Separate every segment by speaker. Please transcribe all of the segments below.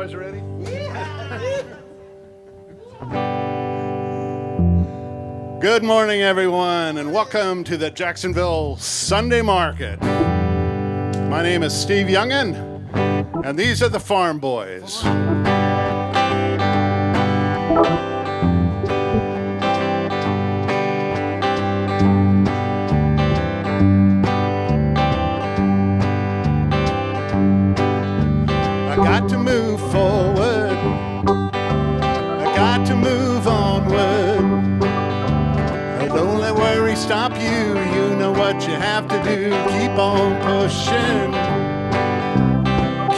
Speaker 1: guys ready? Good morning, everyone, and welcome to the Jacksonville Sunday Market. My name is Steve Yungen, and these are the Farmboys. I got to move forward. I got to move onward. Don't let worry stop you. You know what you have to do. Keep on pushing.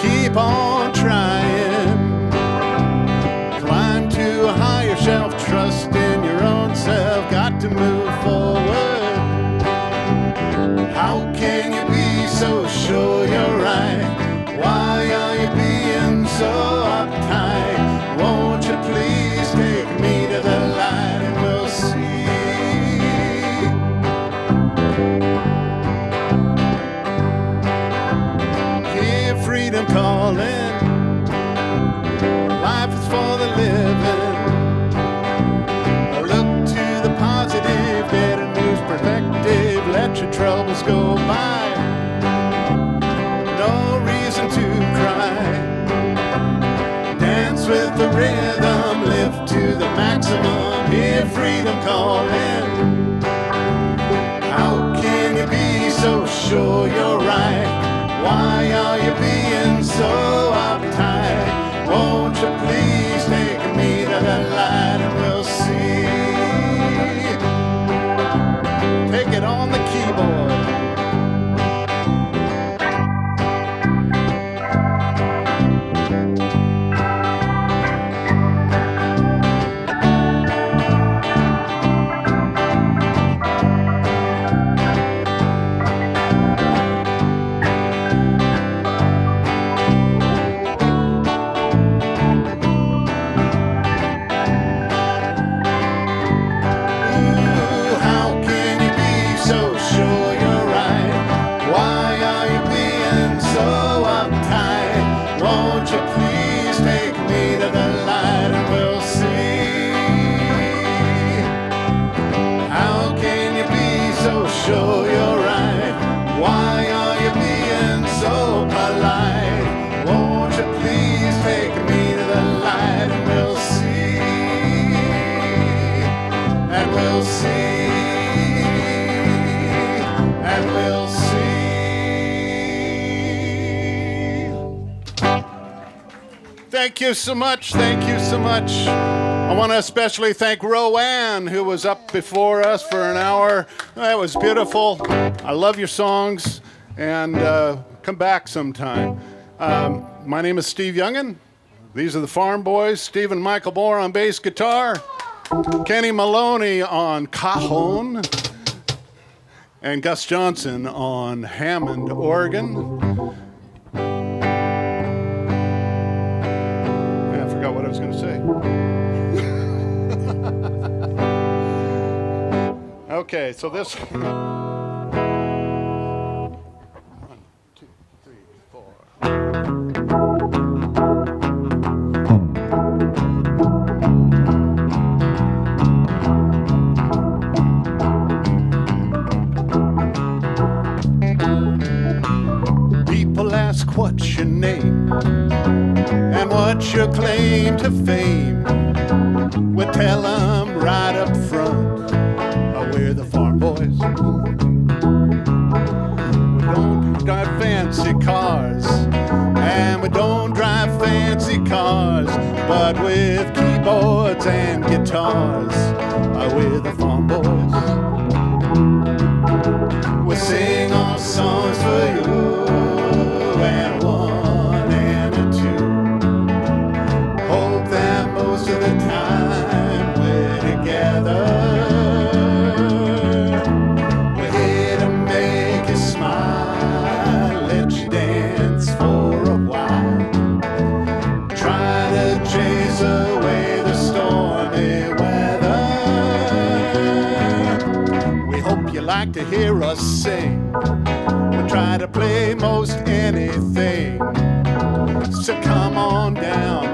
Speaker 1: Keep on trying. Climb to a higher shelf. Trust in your own self. Got to move forward. How can you be so sure you're right? Why are you being so uptight? Won't you please take me to the light and we'll see. Freedom calling. Life is for the living. Look to the positive, get a new perspective. Let your troubles go by. No reason to cry. Dance with the rhythm, live to the maximum. Hear freedom calling. How can you be so sure you're right? Why are you being so uptight? Won't you please take me to the light and we'll see. Take it on the keyboard. Thank you so much. Thank you so much. I want to especially thank Roanne, who was up before us for an hour. That was beautiful. I love your songs, and come back sometime. My name is Steve Yungen. These are the Farmboys. Steve and Michael Moore on bass guitar. Kenny Maloney on cajon. And Gus Johnson on Hammond organ. What I was going to say. Okay, so this 1, 2, 3, 4. People ask what's your name and what's your claim to fame. We tell them right up front, we're the Farmboys. We don't drive fancy cars, and we don't drive fancy cars, but with keyboards and guitars, we're the Farmboys. We sing our songs for you, and one and a two. Hope that most of the time we're together. We're here to make you smile, let you dance for a while. Try to chase away the stormy weather. We hope you like to hear us sing. We try to play most anything. So come on down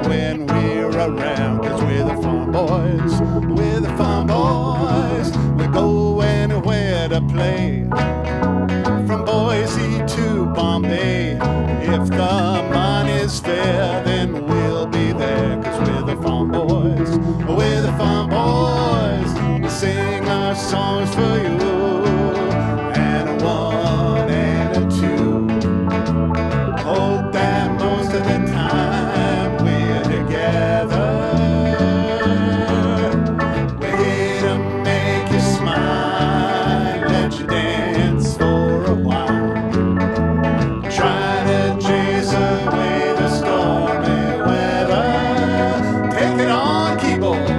Speaker 1: Bombay. If the money's fair, then we'll be there, 'cause we're the Farmboys. We're the Farmboys. We sing our songs for you, and a one and a two. Hope that most of the time we're together. We're here to make you smile, let you dance for a while. Try to chase away the stormy weather. Take it on, keyboard.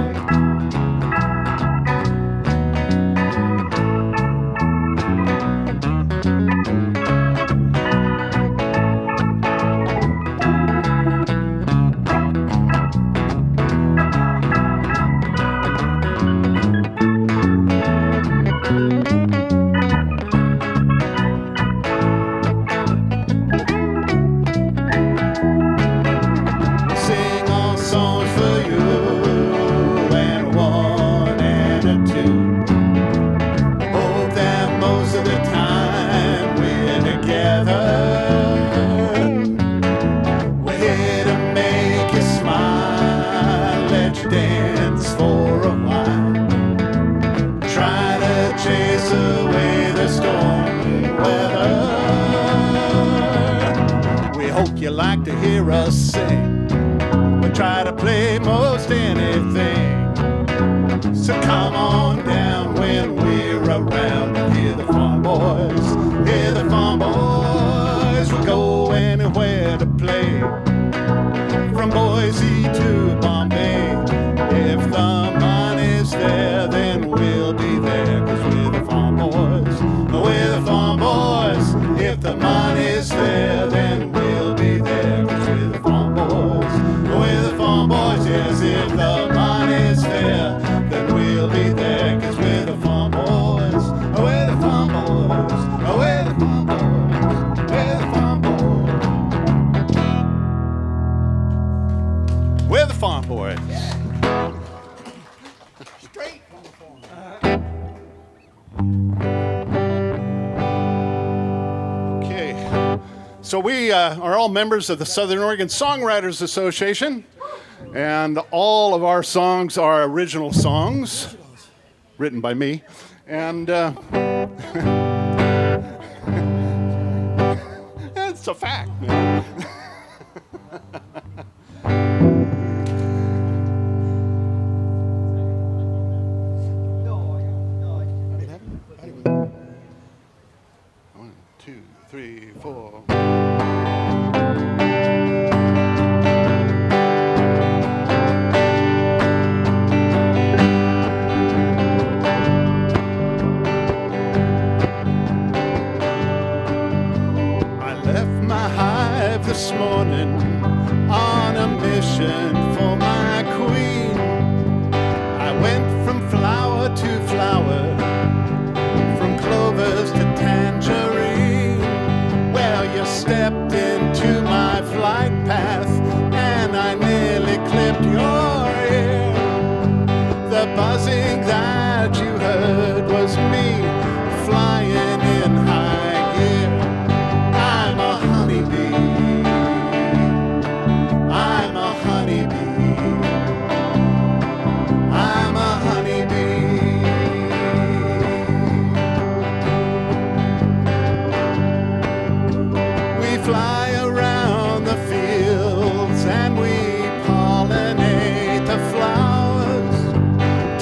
Speaker 1: Sing all songs for you, and one and a two. Hope that most of the time we're together. We're here to make you smile, let you dance for a while. Try to chase away the stormy weather. We hope you like to hear us sing. We try to play most anything. So come on down when we're around and hear the Farmboys. Hear the Farmboys. We'll go anywhere to play, from Boise to Bombay. If the money's there, then we'll be there, 'cause we're the Farmboys. We're the Farmboys. If the money's there, then we'll be there, 'cause we're the Farmboys. We're the Farmboys, yes. If the money's there, then we'll be there, 'cause we're the Farmboys. We're the Farmboys. We're the Farmboys. We're the Farmboys. We're the Farmboys.
Speaker 2: Straight.
Speaker 1: Okay, so we are all members of the Southern Oregon Songwriters Association, and all of our songs are original songs written by me, and it's a fact, man. One, two, three, four. I left my hive this morning on a mission for my queen. I went from flower to flower, from clovers to tangerine. Well, you stepped into my flight path, and I nearly clipped your ear. The buzzing that you heard was me flying in high gear. I'm a honeybee. I'm a honeybee. I'm a honeybee. We fly around the fields and we pollinate the flowers.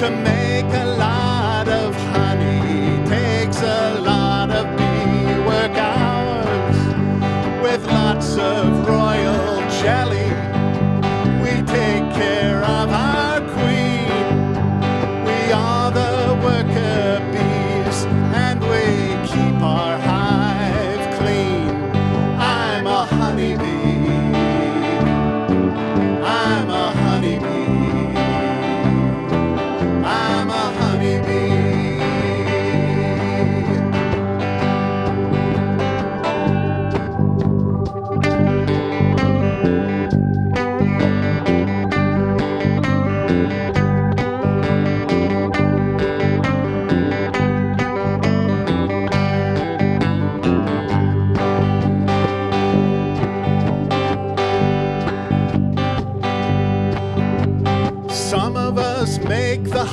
Speaker 1: To make a lot of honey takes a lot of bee work hours. With lots of royal jelly, we take care of our queen. We are the worker bees, and we keep our hive clean. I'm a honeybee. I'm a honeybee. I'm a honeybee.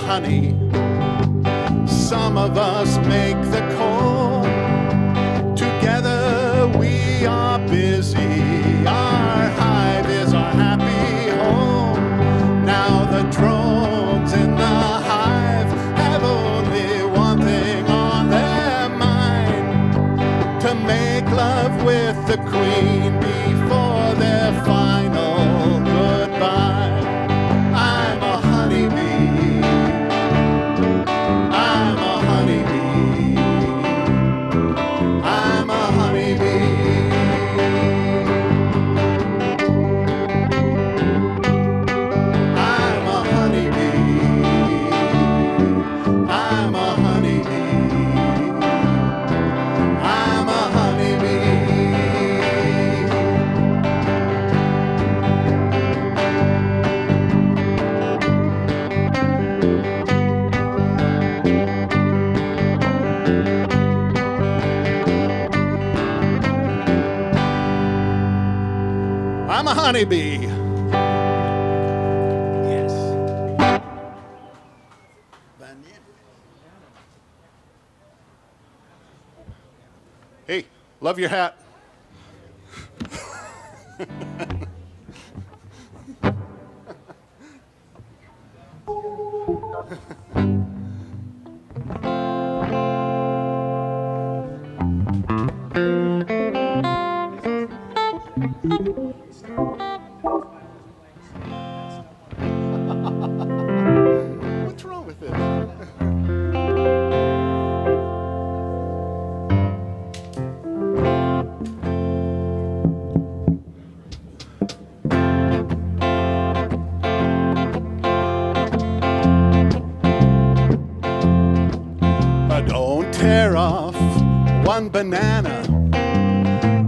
Speaker 1: honey. Some of us make the call. Together we are busy. Our hive is our happy home. Now the drones in the hive have only one thing on their mind: to make love with the queen before their final goodbye. I'm a honeybee. I'm a honeybee. I'm a honeybee. I'm a honeybee. I'm a honeybee. I'm a honeybee. I'm a honeybee. Yes. Hey, love your hat. What's wrong with this? Don't tear off one banana,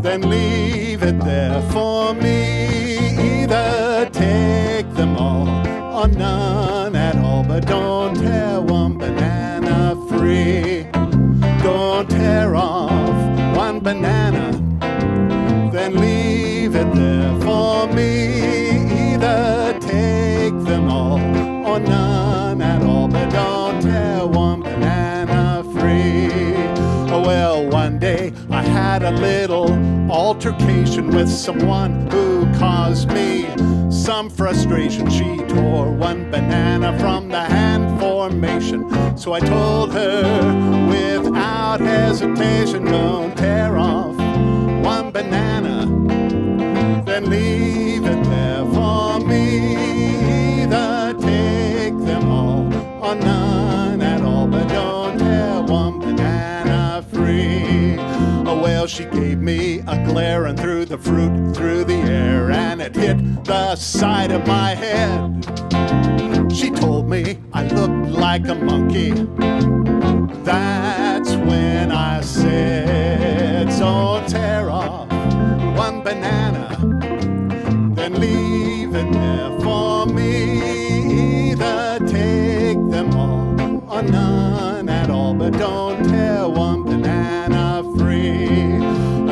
Speaker 1: then leave it there for me. Either take them all or none at all, but don't tear one banana free. Don't tear off one banana, then leave it there for me. Either take them all or none at all, but don't tear one banana free. Oh, well, one day I had a little altercation with someone who caused me some frustration. She tore one banana from the hand formation. So I told her without hesitation, don't tear off one banana, then leave it there for me. Either take them all or none at all, but don't tear one banana free. Oh, well, she gave me a glare and threw the fruit through the air, and it hit the side of my head. She told me I looked like a monkey. That's when I said, don't tear off one banana, then leave it there for me. Either take them all or none at all, but don't tear one banana free.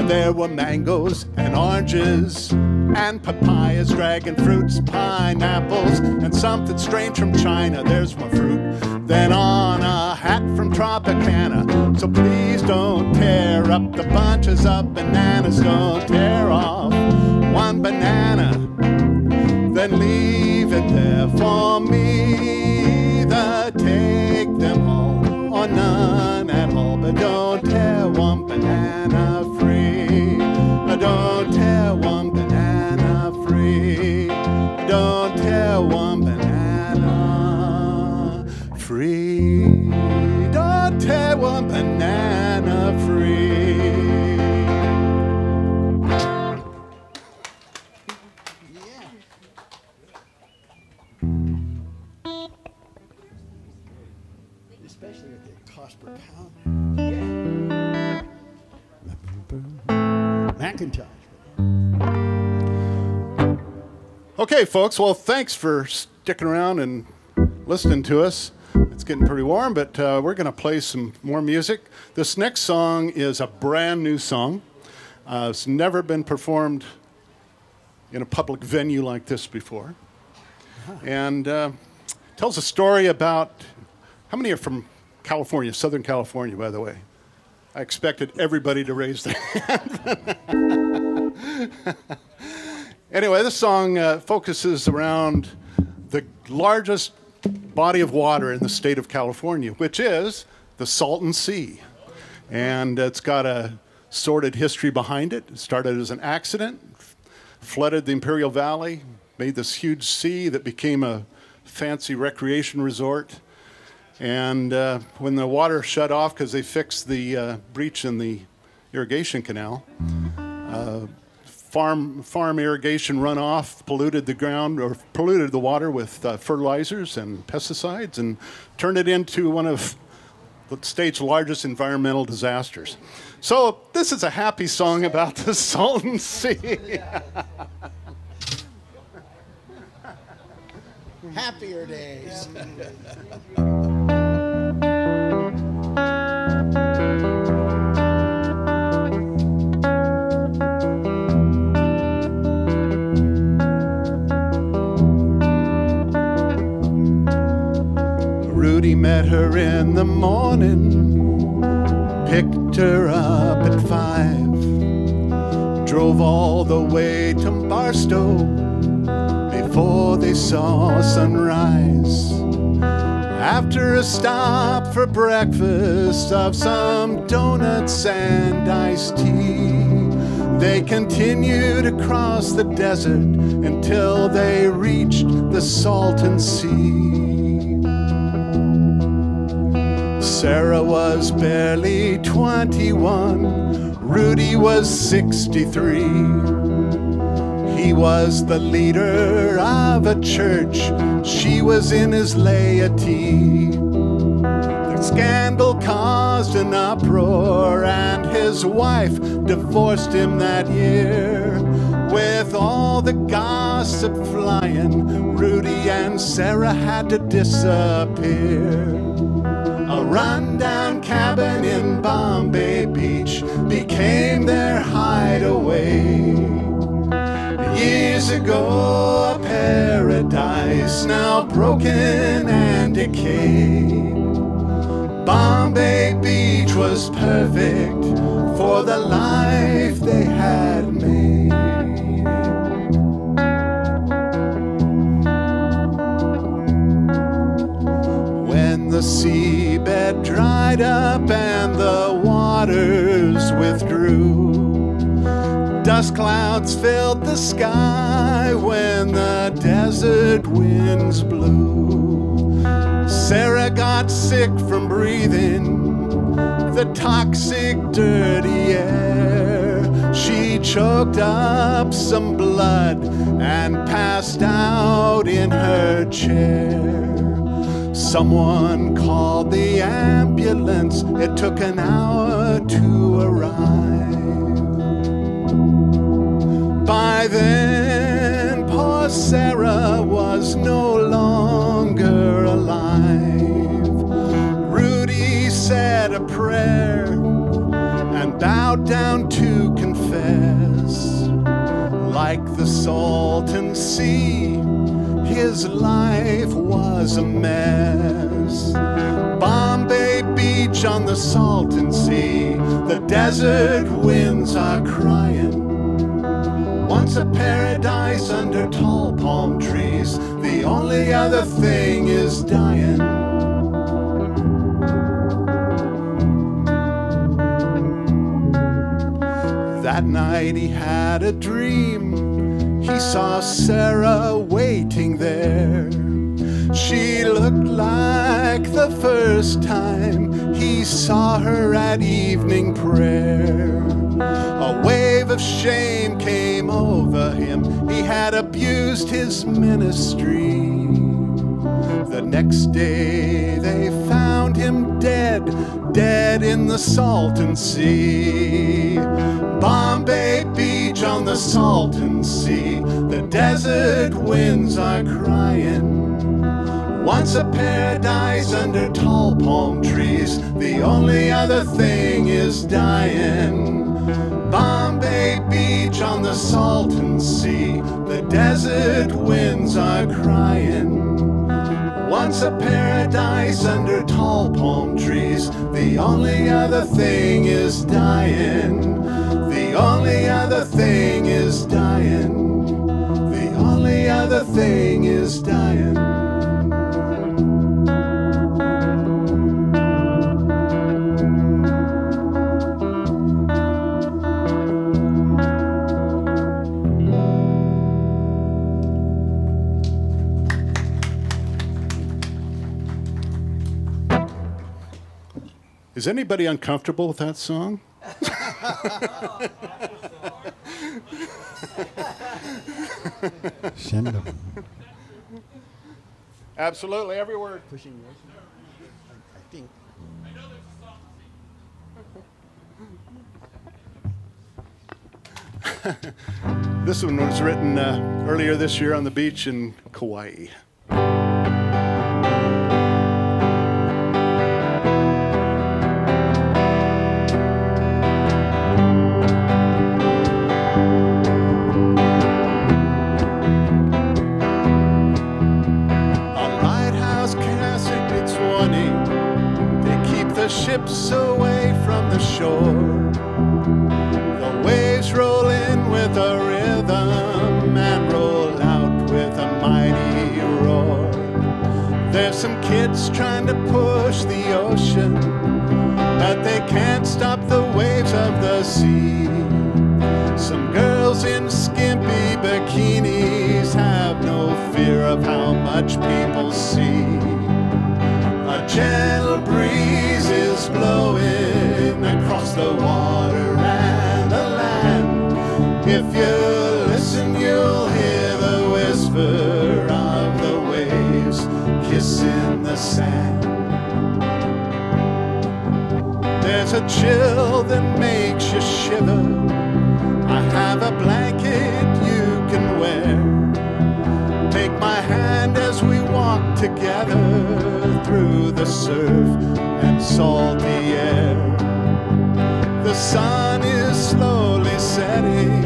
Speaker 1: There were mangoes and oranges and papayas, dragon fruits, pineapples, and something strange from China. There's more fruit than on a hat from Tropicana. So please don't tear up the bunches of bananas. Don't tear off one banana, then leave it there for me. Either take them all or none at all, but don't tear one banana free. Don't tear one banana free. Don't tear one banana free. Don't tear one banana free. Yeah. Especially at the cost per pound. Yeah. Macintosh. Okay, folks. Well, thanks for sticking around and listening to us. It's getting pretty warm, but we're going to play some more music. This next song is a brand new song. It's never been performed in a public venue like this before. And Tells a story about, how many are from California, Southern California, by the way? I expected everybody to raise their hand. Anyway, this song focuses around the largest body of water in the state of California, which is the Salton Sea. And it's got a sordid history behind it. It started as an accident, flooded the Imperial Valley, made this huge sea that became a fancy recreation resort. And when the water shut off because they fixed the breach in the irrigation canal, farm irrigation runoff polluted the ground, or polluted the water with fertilizers and pesticides, and turned it into one of the state's largest environmental disasters. So this is a happy song about the Salton Sea.
Speaker 2: Happier days.
Speaker 1: Rudy met her in the morning, picked her up at 5, drove all the way to Barstow before they saw sunrise. After a stop for breakfast of some donuts and iced tea, they continued across the desert until they reached the Salton Sea. Sarah was barely 21, Rudy was 63. He was the leader of a church, she was in his laity. The scandal caused an uproar and his wife divorced him that year. With all the gossip flying, Rudy and Sarah had to disappear. A rundown cabin in Bombay Beach became their hideaway. Years ago, a paradise now broken and decayed. Bombay Beach was perfect for the life they had made. When the seabed dried up and the waters withdrew, dust clouds filled the sky when the desert winds blew. Sarah got sick from breathing the toxic, dirty air. She choked up some blood and passed out in her chair. Someone called the ambulance. It took an hour to arrive. By then, poor Sarah was no longer alive. Rudy said a prayer and bowed down to confess. Like the Salton Sea, his life was a mess. Bombay Beach on the Salton Sea, the desert winds are crying. Once a paradise under tall palm trees, the only other thing is dying. That night he had a dream. He saw Sarah waiting there. She looked like the first time he saw her at evening prayer. A wave of shame came over him. He had abused his ministry. The next day they found him dead, dead in the Salton Sea. Bombay Beach on the Salton Sea, the desert winds are crying. Once a paradise under tall palm trees, the only other thing is dying. Bombay Beach on the Salton Sea, the desert winds are crying. once a paradise under tall palm trees. The only other thing is dying. The only other thing is dying. The only other thing is dying. Is anybody uncomfortable with that song?
Speaker 2: Send them.
Speaker 1: Absolutely, every word.
Speaker 2: Pushing yours. I think.
Speaker 1: This one was written earlier this year on the beach in Kauai. The ships away from the shore. The waves roll in with a rhythm and roll out with a mighty roar. There's some kids trying to push the ocean, but they can't stop the waves of the sea. Some girls in skimpy bikinis have no fear of how much people see. A gentle breeze is blowing across the water and the land. If you listen, you'll hear the whisper of the waves kissing the sand. There's a chill that makes you shiver. I have a blanket you can wear. Take my hand as we walk together through the surf and salty air. The sun is slowly setting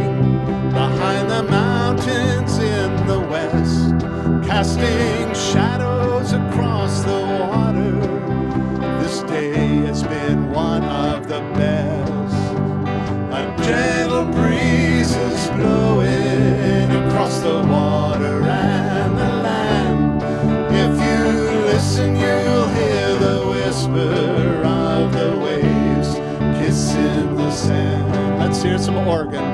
Speaker 1: behind the mountains in the west, casting shadows across the water. This day has been one of the best. A gentle breeze is blowing across the water and the land. If you listen, you'll hear the whisper of the waves kissing the sand. Let's hear some organ.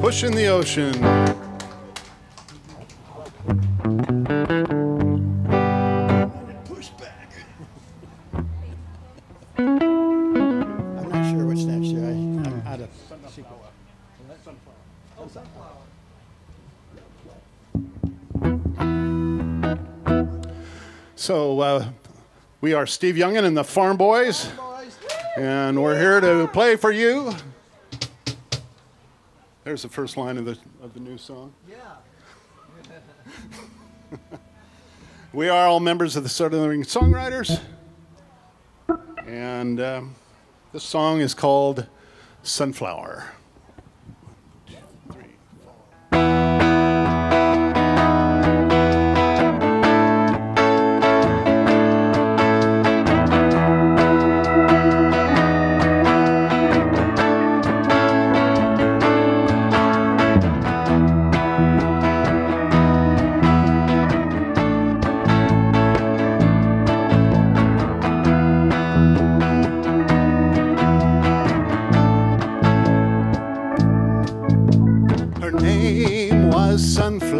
Speaker 1: Pushing the ocean.
Speaker 2: Push back. I'm not sure what's next here. I'm out of sequence.
Speaker 1: So we are Steve Yungen and the Farmboys, and we're here to play for you. There's the first line of the new song.
Speaker 2: Yeah.
Speaker 1: We are all members of the Southern Songwriters, and this song is called Sunflower.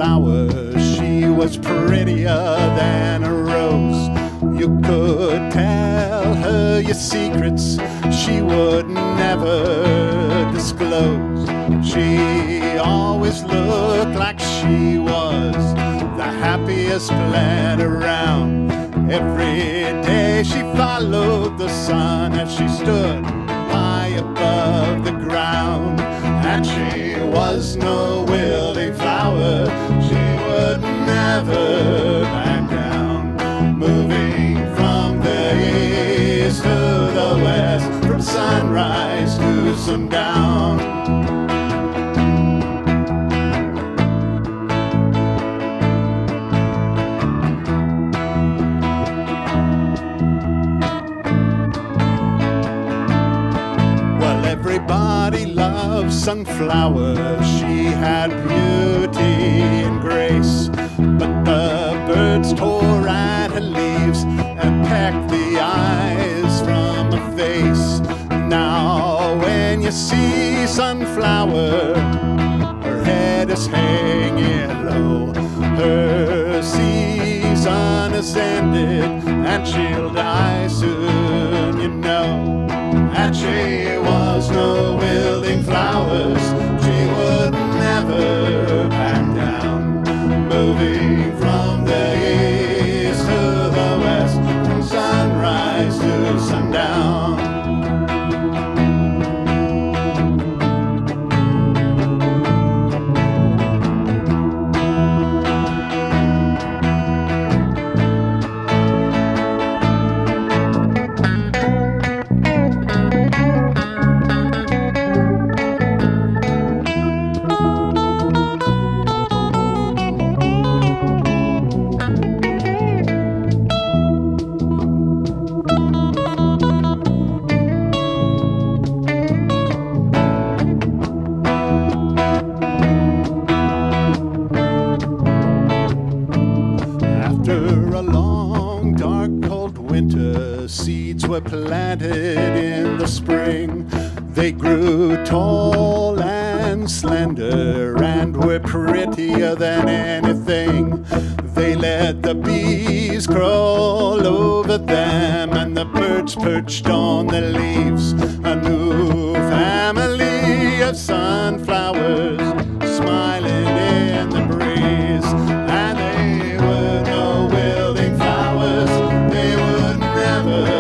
Speaker 1: flowers. She was prettier than a rose. You could tell her your secrets, she would never disclose. She always looked like she was the happiest plant around. Every day she followed the sun as she stood high above the ground. And she was no wilting flower, she would never back down. Moving from the east to the west, from sunrise to sundown. Everybody loves sunflowers. She had beauty and grace, but the birds tore at her leaves and pecked the eyes from her face. Now when you see sunflower, her head is hanging low. Her season is ended and she'll die soon, you know. And she was no wilting flowers, she would never back down. Moving from the east to the west, from sunrise to sundown. Were planted in the spring. They grew tall and slender and were prettier than anything. They let the bees crawl over them and the birds perched on the leaves. A new family of sunflowers smiling in the breeze. And they were no wilting flowers, they would never.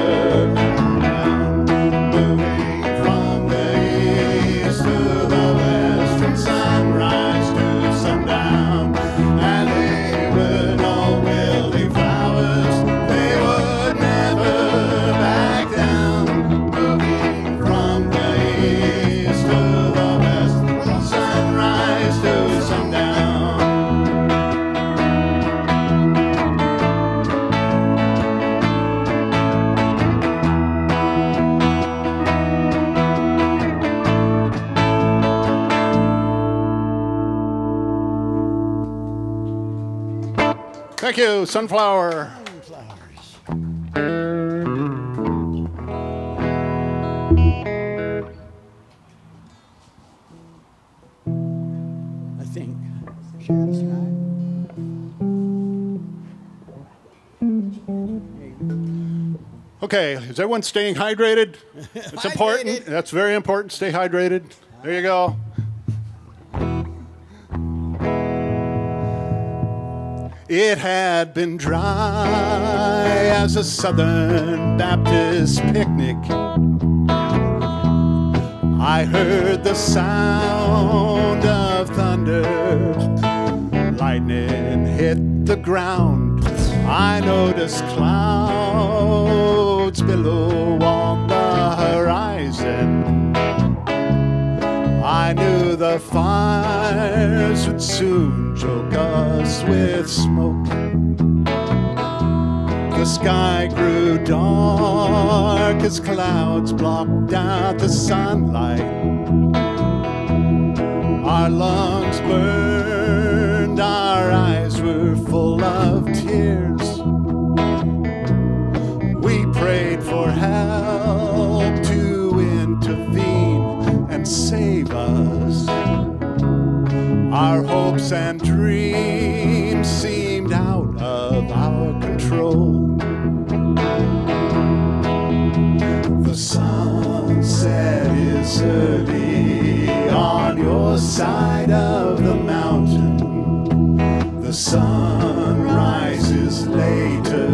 Speaker 1: Thank you, Sunflower.
Speaker 2: Sunflowers. I think. Share the sky.
Speaker 1: Okay, is everyone staying hydrated? It's important. That's very important. Stay hydrated. There you go. It had been dry as a Southern Baptist picnic. I heard the sound of thunder. Lightning hit the ground. I noticed clouds below on the horizon. I knew the fires would soon choke us with smoke. The sky grew dark as clouds blocked out the sunlight. Our lungs burned, our eyes were full of tears. We prayed for help to intervene and save us. Our hopes and dreams The sunset is early on your side of the mountain. The sunrise is later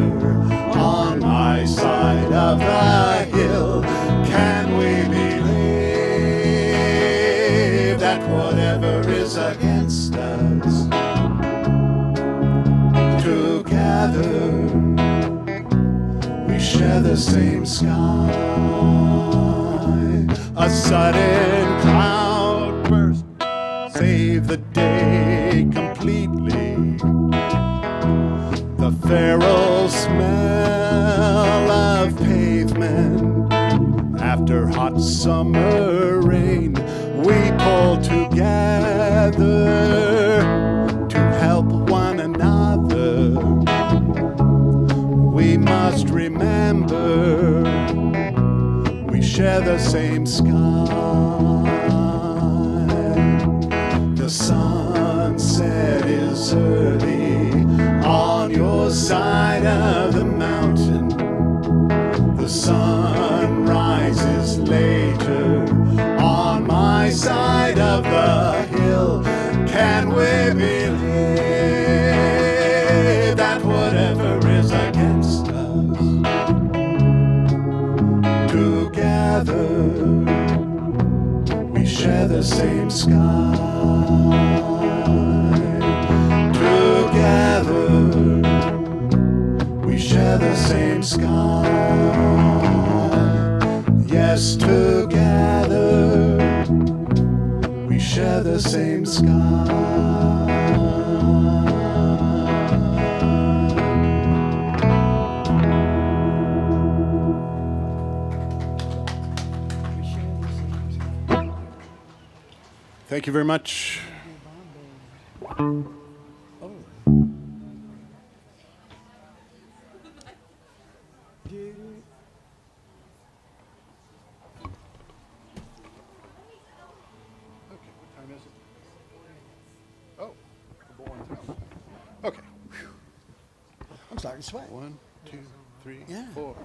Speaker 1: on my side of the hill. Can we believe that whatever is against us, together we share the same sky? A sudden cloudburst saved the day completely. The feral smell of pavement after hot summer rain. We pull together to help one another. We must remember we share the same sky. The sunset is early on your side of the mountain. The sunrise is later on my side of the hill. Can we believe that whatever is against us, together we share the same sky? Together we share the same sky. Yes, together we share the same sky. Thank you very much. Okay.
Speaker 2: I'm starting to sweat.
Speaker 1: 1, 2, 3,
Speaker 2: Yeah.
Speaker 1: 4.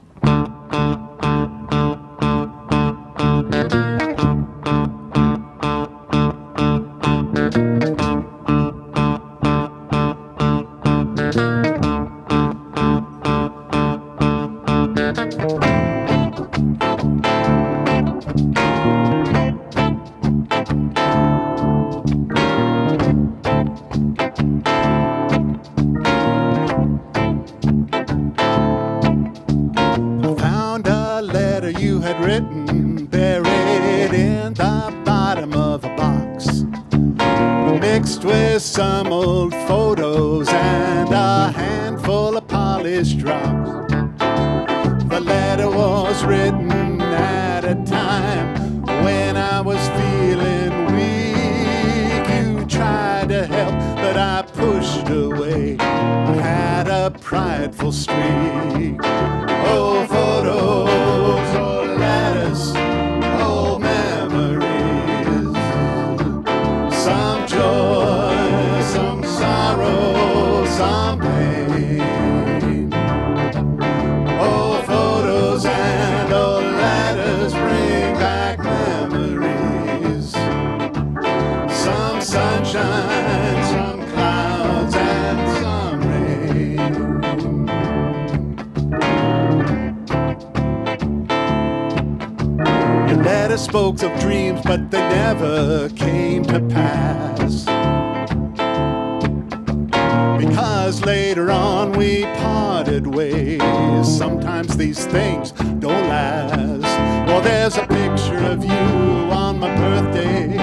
Speaker 1: Written, buried in the bottom of a box, mixed with some old photos and a handful of polished drops. The letter was written at a time when I was feeling weak. You tried to help, but I pushed away. I had a prideful streak. Oh, photos, oh, letters, oh, memories. Some joy, some sorrow, some pain. Oh, photos and oh, letters bring back memories. Some sunshine, some clouds, and some rain. Your letter spoke of dreams, but they never came to pass. Because later on we parted ways. Sometimes these things don't last. Well, there's a picture of you on my birthday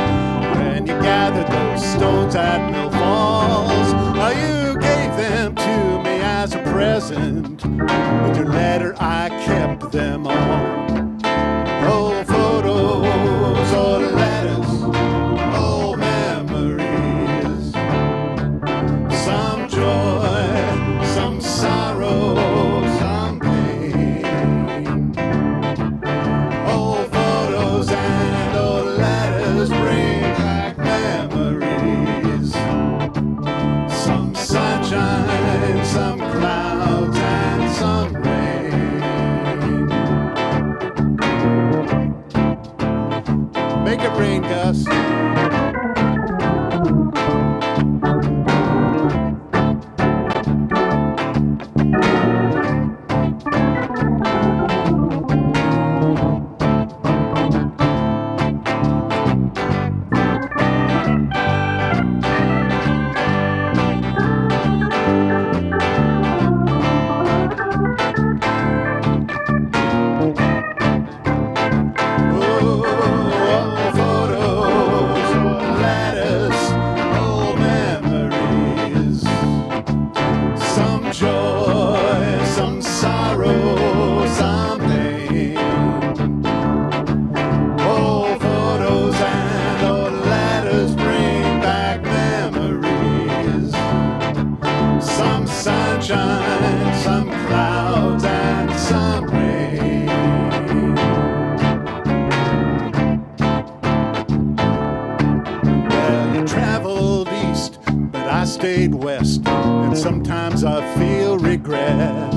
Speaker 1: when you gathered those stones at Mill Falls. Oh, you gave them to me as a present. With your letter I kept them all. Oh, photos, oh, letters, oh, memories. Some joy, some sorrow, some pain. Oh, photos and oh, letters bring back memories. Some sunshine, some clouds, and some rain. stayed west, and sometimes I feel regret.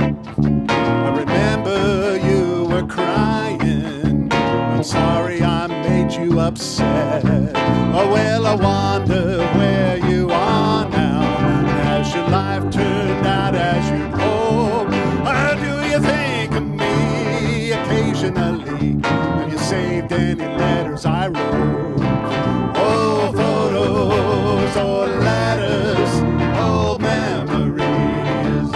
Speaker 1: I remember you were crying. I'm sorry I made you upset. Oh well, I wonder where you are now. Has your life turned out as you'd hope? Or do you think of me occasionally? Have you saved any letters I wrote? Oh, photos or letters, old memories.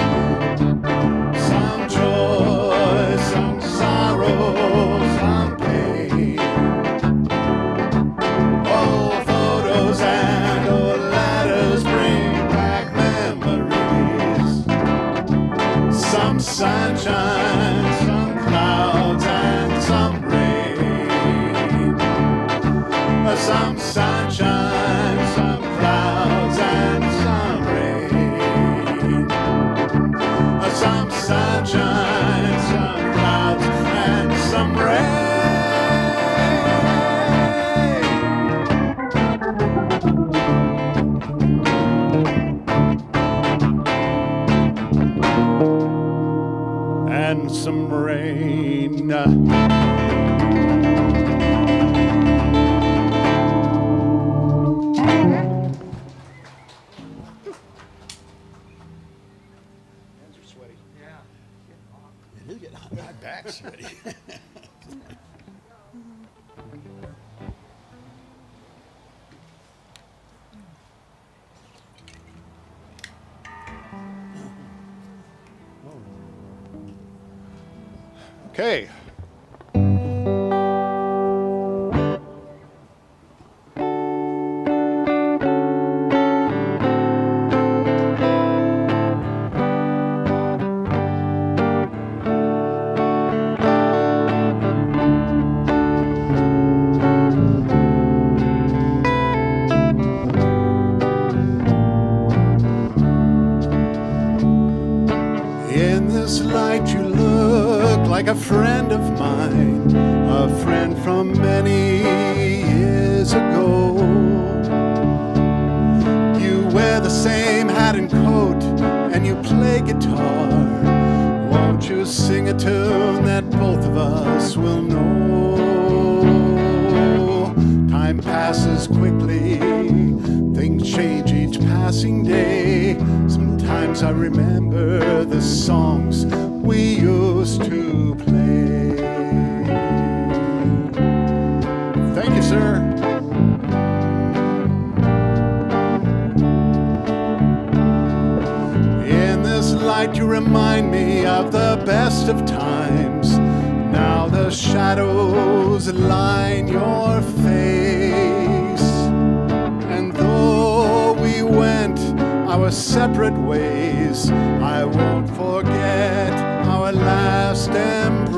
Speaker 1: Some joy, some sorrow, some pain. Oh, photos and old letters bring back memories. Some sunshine, some clouds and some rain. Some sunshine, some clouds and some rain. Some sunshine, some clouds and some rain. And some rain.
Speaker 2: It is getting hot. My back's sweaty.
Speaker 1: Okay. In this light you look like a friend of mine, a friend from many years ago. You wear the same hat and coat and you play guitar. Won't you sing a tune that both of us will know? Time passes quickly, things change each passing day. Sometimes I remember the songs we used to play. Thank you, sir. In this light you remind me of the best of times. Now the shadows line your face. And though we went our separate ways, I won't forget our last embrace.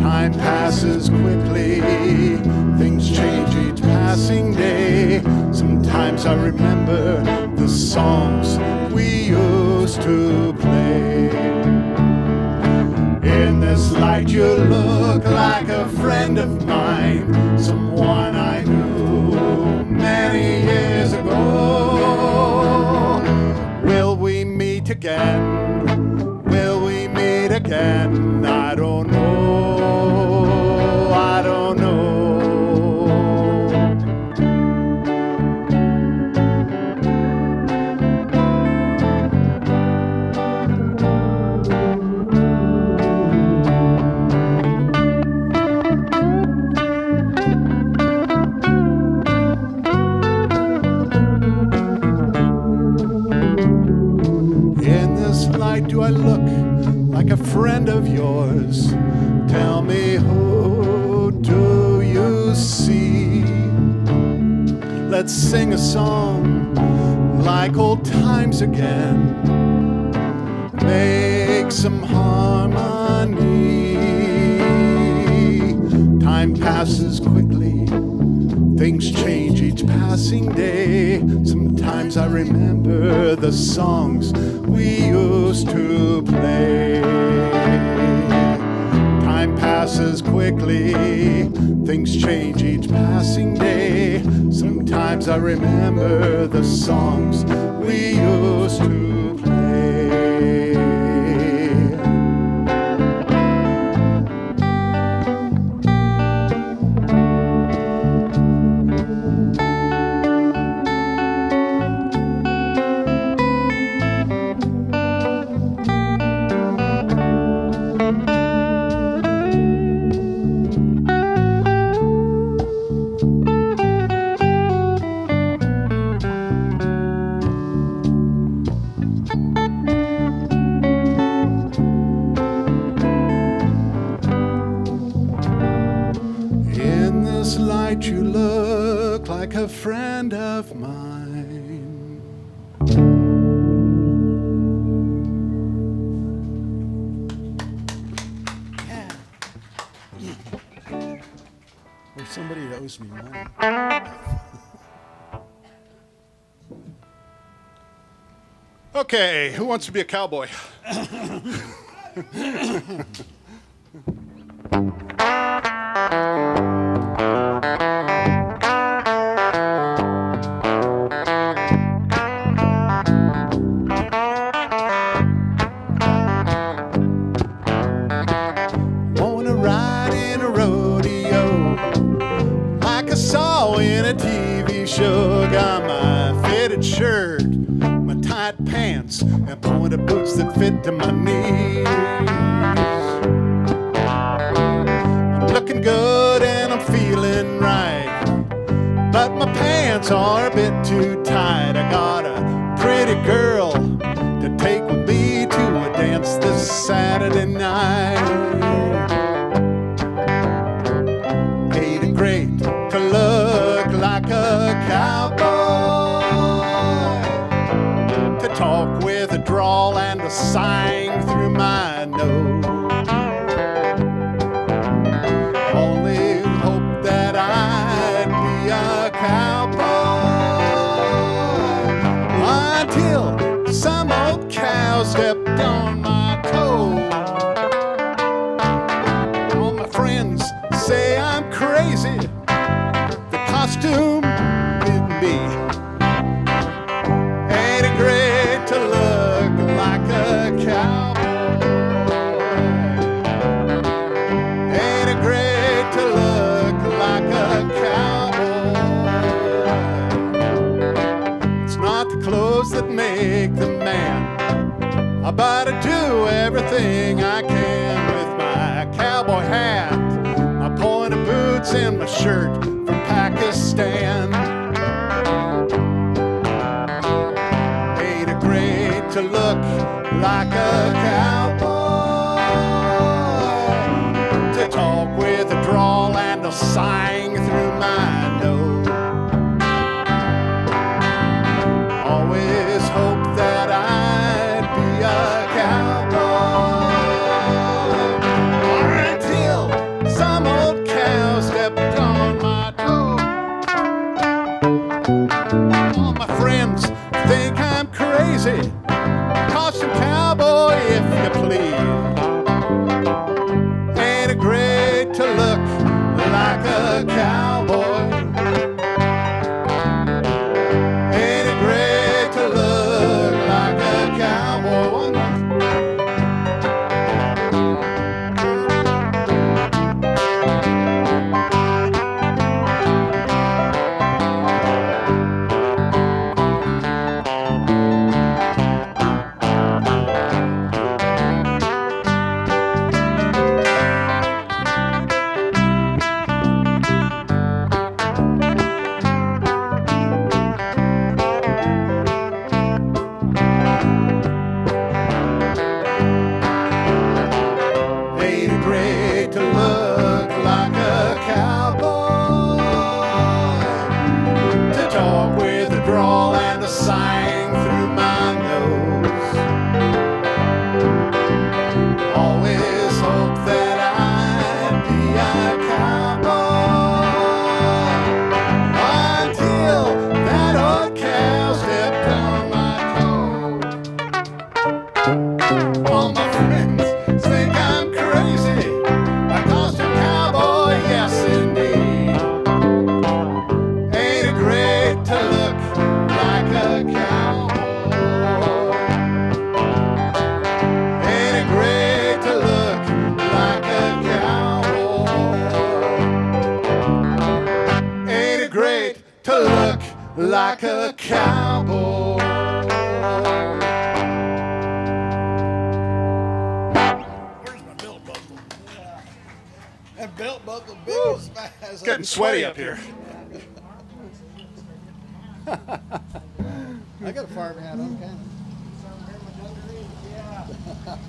Speaker 1: Time passes quickly, things change each passing day. Sometimes I remember the songs we used to play. In this light you look like a friend of mine, someone I knew many years ago. Will we meet again? Will we meet again? I don't know. I don't know. Do I look like a friend of yours? Tell me, who do you see? Let's sing a song like old times again. Make some harmony. Time passes quickly, things change each passing day. Sometimes I remember the songs we used to play. Time passes passes quickly. Things change each passing day. Sometimes I remember the songs we used to play. You look like a friend of mine.
Speaker 2: Or somebody that owes me money.
Speaker 1: Okay, who wants to be a cowboy? Got my fitted shirt, my tight pants, and pointed boots that fit to my knees. I'm looking good and I'm feeling right, but my pants are a bit too tight. I got a pretty girl to take with me to a dance this Saturday night. Ain't it great to look like a cowboy, to talk with a drawl and a sighing through my nose? Only hope that I'd be a cowboy until some old cow stepped on my toe. All my friends say I'm crazy. The costume didn't be. Ain't it great to look like a cowboy? Ain't it great to look like a cowboy? It's not the clothes that make the man, but I do everything I can with my cowboy hat, my pointed boots, and my shirt from Pakistan. Ain't it great to look like a cowboy, to talk with a drawl and a sighing through my nose? Always hope that I'd be a cowboy until some old cow stepped on my toe. All my friends think I'm crazy. Costume cowboy, if you please. Ain't it great to look like a cowboy? Ain't it great to look like a cowboy? Ain't it great to look like a cowboy, to talk with a drawl and a sighing through my nose? Always hope that I'd be a cowboy until that old cow stepped on my toe. All my friends think I'm crazy. like a cowboy.
Speaker 2: Where's my belt buckle? That belt buckle big as fast.
Speaker 1: It's getting sweaty up here.
Speaker 2: I got a farm hat on, kind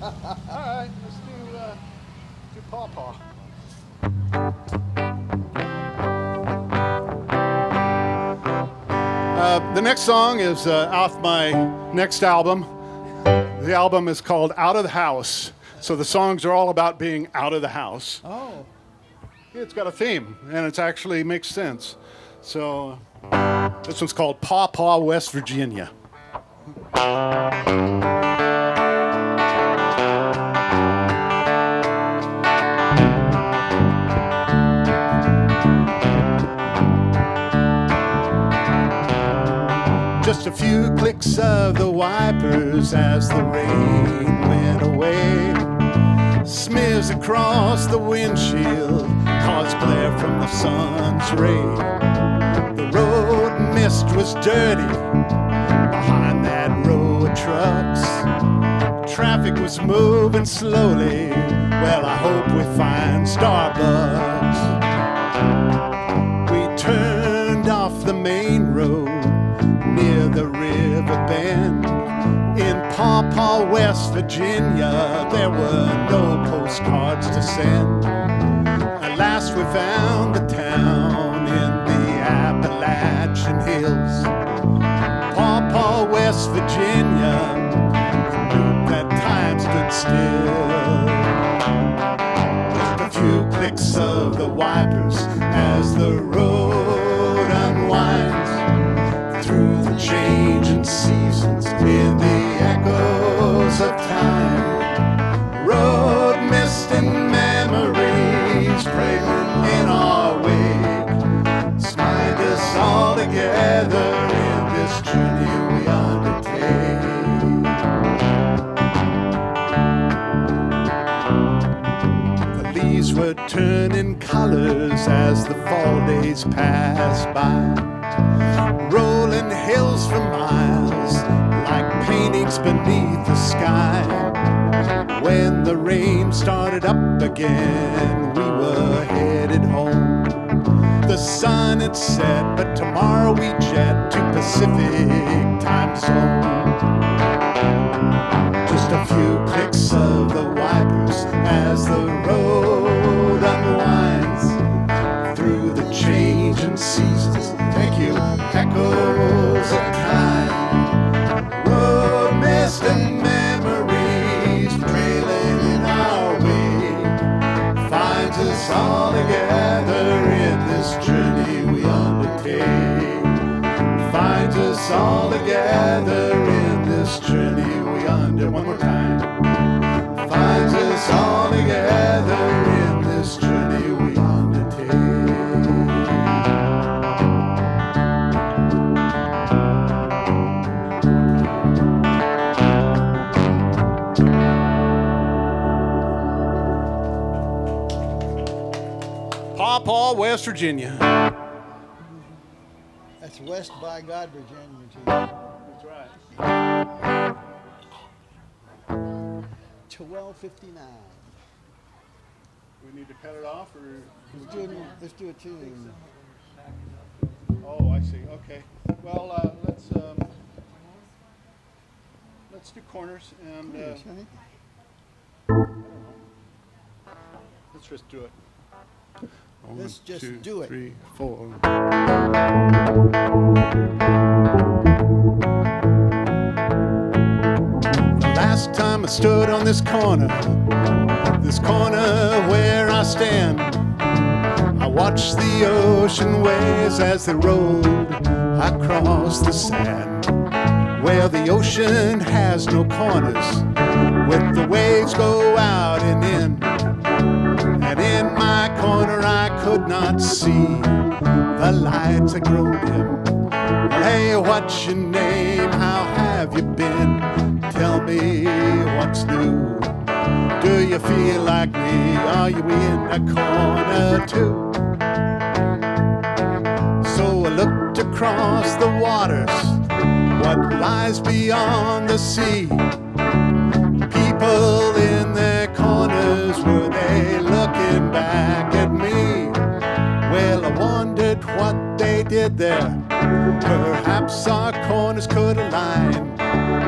Speaker 1: All right, let's do Paw Paw. The next song is off my next album. The album is called Out of the House. So the songs are all about being out of the house.
Speaker 2: Oh.
Speaker 1: It's got a theme, and it actually makes sense. So this one's called Paw Paw, West Virginia. Just a few clicks of the wipers as the rain went away. Smears across the windshield caused glare from the sun's ray. The road mist was dirty behind that row of trucks. Traffic was moving slowly. Well, I hope we find Starbucks. We turned off the main road near the river bend. In Paw Paw, West Virginia, there were no postcards to send. At last we found the town in the Appalachian Hills. Paw Paw, West Virginia, we knew that time stood still. Just a few clicks of the wipers as the road unwinds through the changing seasons in the echoes of time. Road mist and memories fragrant in our wake bind us all together in this journey we undertake. The leaves were turning colors as the fall days passed by. Rolling hills for miles like paintings beneath the sky. When the rain started up again, we were headed home. The sun had set, but tomorrow we jet to Pacific time zone. Just a few clicks of the wipers as the road unwinds through the changing seasons. Thank you. Echoes of time, road mist and memories trailing in our wake finds us all together in this journey we undertake. Finds us all together in this journey we undertake. One more time. Finds us all together in this journey we undertake. Paw Paw, West Virginia.
Speaker 2: That's West by God, Virginia, too.
Speaker 1: That's right.
Speaker 2: 12:59.
Speaker 1: We need to cut it off, or
Speaker 2: Let's do a tune.
Speaker 1: oh, I see. Okay. Well, let's do corners and
Speaker 2: Yes, honey.
Speaker 1: let's just do it.
Speaker 2: Let's just
Speaker 1: 2,
Speaker 2: do it.
Speaker 1: 3, 4. The last time I stood on this corner where I stand, I watched the ocean waves as they rolled across the sand. Well, the ocean has no corners, with the waves go out and in. And in my corner I could not see, the lights had grown dim. Hey, what's your name? How have you been? Tell me what's new. Do you feel like me? Are you in a corner too? So I looked across across the waters, what lies beyond the sea. People in their corners, were they looking back at me? Well, I wondered what they did there. Perhaps our corners could align.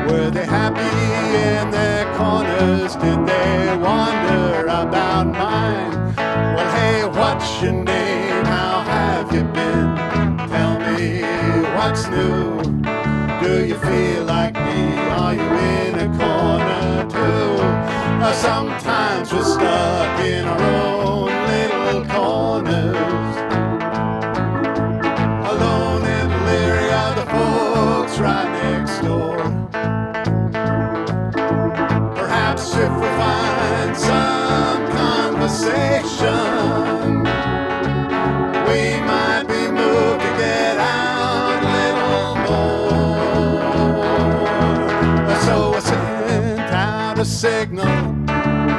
Speaker 1: Were they happy in their corners? Did they wonder about mine? Well, hey, what's your name? How have you been? Tell me what's new. Do you feel like me? Are you in a corner too? Sometimes we're stuck in our own little corners, alone and leery of the folks right next door. Perhaps if we find some conversation, we might be moved to get out a little more. So I sent out a signal.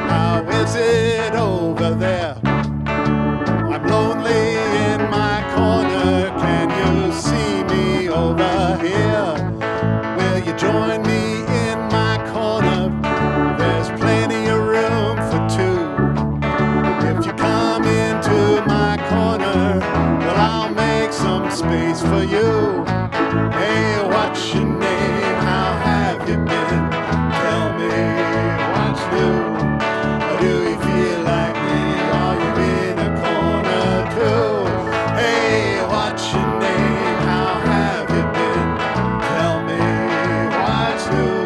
Speaker 1: How is it over there? I'm lonely in my corner. Can you see me over here? Will you join me in my corner? There's plenty of room for two. If you come into my corner, well, I'll make some space for you. Hey, what's your name? How have you been? Tell me what's new. Do you feel like me? Are you in a corner too? Hey, what's your name? How have you been? Tell me what's new.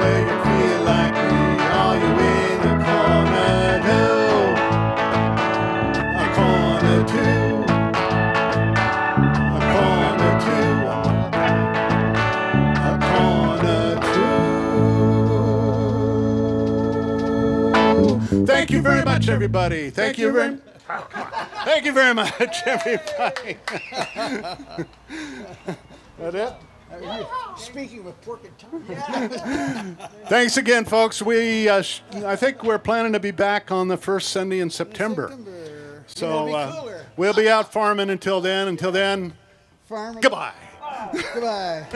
Speaker 1: Will you feel like me? Are you in a corner too? A corner too. A corner too. A corner too. Thank you very much, everybody. Thank you very much, everybody. That it?
Speaker 2: Speaking with pork and tongue.
Speaker 1: Thanks again, folks. I think we're planning to be back on the first Sunday in September. So we'll be out farming until then.
Speaker 2: Farming.
Speaker 1: Goodbye.
Speaker 2: Goodbye.